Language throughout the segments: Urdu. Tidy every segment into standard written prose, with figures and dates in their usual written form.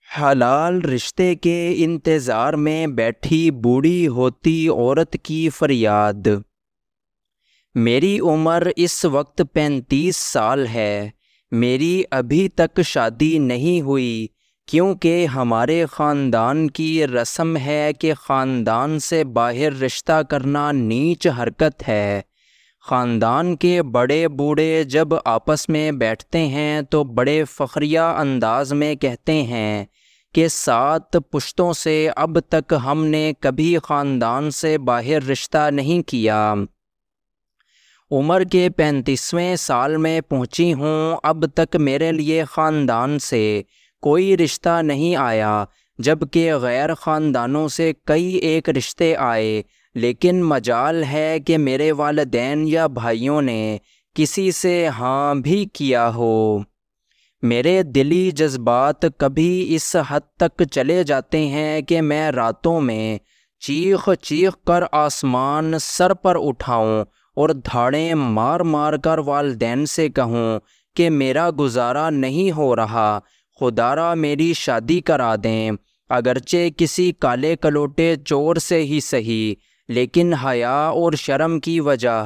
حلال رشتے کے انتظار میں بیٹھی بوڑھی ہوتی عورت کی فریاد۔ میری عمر اس وقت 35 سال ہے۔ میری ابھی تک شادی نہیں ہوئی کیونکہ ہمارے خاندان کی رسم ہے کہ خاندان سے باہر رشتہ کرنا نیچ حرکت ہے۔ خاندان کے بڑے بوڑھے جب آپس میں بیٹھتے ہیں تو بڑے فخریہ انداز میں کہتے ہیں کہ 7 پشتوں سے اب تک ہم نے کبھی خاندان سے باہر رشتہ نہیں کیا۔ عمر کے 35ویں سال میں پہنچی ہوں، اب تک میرے لیے خاندان سے کوئی رشتہ نہیں آیا، جبکہ غیر خاندانوں سے کئی ایک رشتے آئے، لیکن مجال ہے کہ میرے والدین یا بھائیوں نے کسی سے ہاں بھی کیا ہو۔ میرے دلی جذبات کبھی اس حد تک چلے جاتے ہیں کہ میں راتوں میں چیخ چیخ کر آسمان سر پر اٹھاؤں اور دھاڑیں مار مار کر والدین سے کہوں کہ میرا گزارا نہیں ہو رہا، خدا را میری شادی کرا دیں، اگرچہ کسی کالے کلوٹے چور سے ہی صحیح، لیکن حیا اور شرم کی وجہ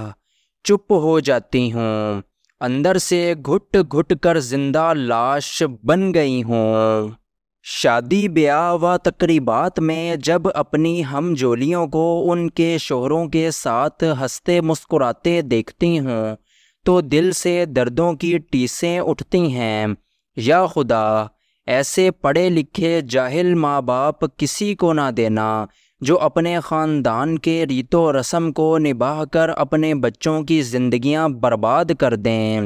چپ ہو جاتی ہوں، اندر سے گھٹ گھٹ کر زندہ لاش بن گئی ہوں۔ شادی بیاہ و تقریبات میں جب اپنی ہم جولیوں کو ان کے شوہروں کے ساتھ ہنستے مسکراتے دیکھتی ہوں تو دل سے دردوں کی ٹیسیں اٹھتی ہیں۔ یا خدا، ایسے پڑھے لکھے جاہل ماں باپ کسی کو نہ دینا جو اپنے خاندان کے ریت و رسم کو نبھا کر اپنے بچوں کی زندگیاں برباد کر دیں۔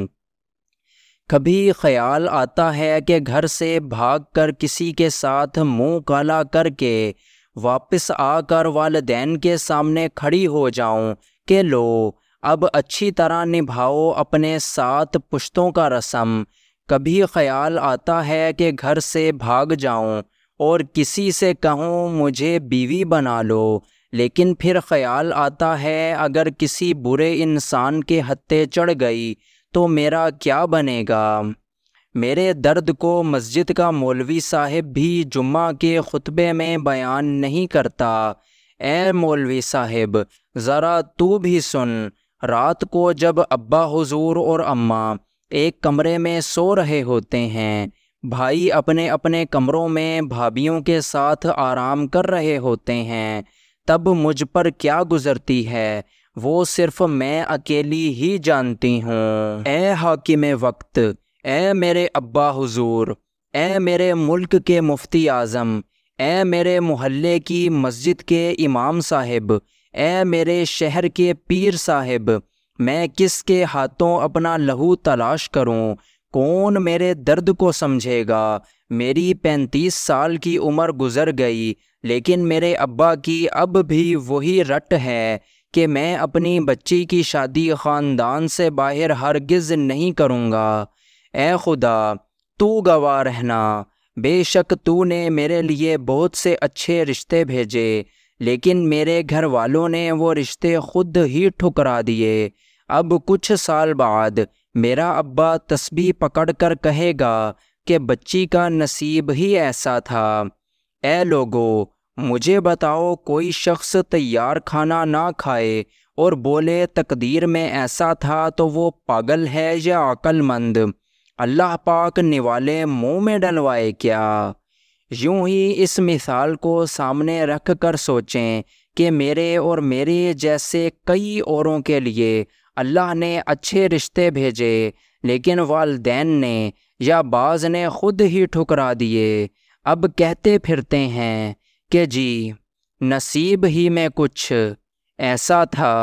کبھی خیال آتا ہے کہ گھر سے بھاگ کر کسی کے ساتھ منہ کالا کر کے واپس آ کر والدین کے سامنے کھڑی ہو جاؤں کہ لو اب اچھی طرح نبھاؤ اپنے 7 پشتوں کا رسم۔ کبھی خیال آتا ہے کہ گھر سے بھاگ جاؤں اور کسی سے کہوں مجھے بیوی بنا لو، لیکن پھر خیال آتا ہے اگر کسی برے انسان کے ہتھے چڑھ گئی تو میرا کیا بنے گا۔ میرے درد کو مسجد کا مولوی صاحب بھی جمعہ کے خطبے میں بیان نہیں کرتا۔ اے مولوی صاحب، ذرا تو بھی سن۔ رات کو جب ابا حضور اور اماں ایک کمرے میں سو رہے ہوتے ہیں، بھائی اپنے اپنے کمروں میں بھابھیوں کے ساتھ آرام کر رہے ہوتے ہیں، تب مجھ پر کیا گزرتی ہے وہ صرف میں اکیلی ہی جانتی ہوں۔ اے حاکم وقت، اے میرے ابا حضور، اے میرے ملک کے مفتی اعظم، اے میرے محلے کی مسجد کے امام صاحب، اے میرے شہر کے پیر صاحب، میں کس کے ہاتھوں اپنا لہو تلاش کروں؟ کون میرے درد کو سمجھے گا؟ میری 35 سال کی عمر گزر گئی، لیکن میرے ابا کی اب بھی وہی رٹ ہے کہ میں اپنی بچی کی شادی خاندان سے باہر ہرگز نہیں کروں گا۔ اے خدا، تو گواہ رہنا، بے شک تو نے میرے لیے بہت سے اچھے رشتے بھیجے، لیکن میرے گھر والوں نے وہ رشتے خود ہی ٹھکرا دیے۔ اب کچھ سال بعد میرا ابا تسبیح پکڑ کر کہے گا کہ بچی کا نصیب ہی ایسا تھا۔ اے لوگو، مجھے بتاؤ کوئی شخص تیار کھانا نہ کھائے اور بولے تقدیر میں ایسا تھا تو وہ پاگل ہے یا عقل مند؟ اللہ پاک نوالے منہ میں ڈلوائے کیا؟ یوں ہی اس مثال کو سامنے رکھ کر سوچیں کہ میرے اور میرے جیسے کئی اوروں کے لیے اللہ نے اچھے رشتے بھیجے، لیکن والدین نے یا بعض نے خود ہی ٹھکرا دیے۔ اب کہتے پھرتے ہیں کہ جی نصیب ہی میں کچھ ایسا تھا۔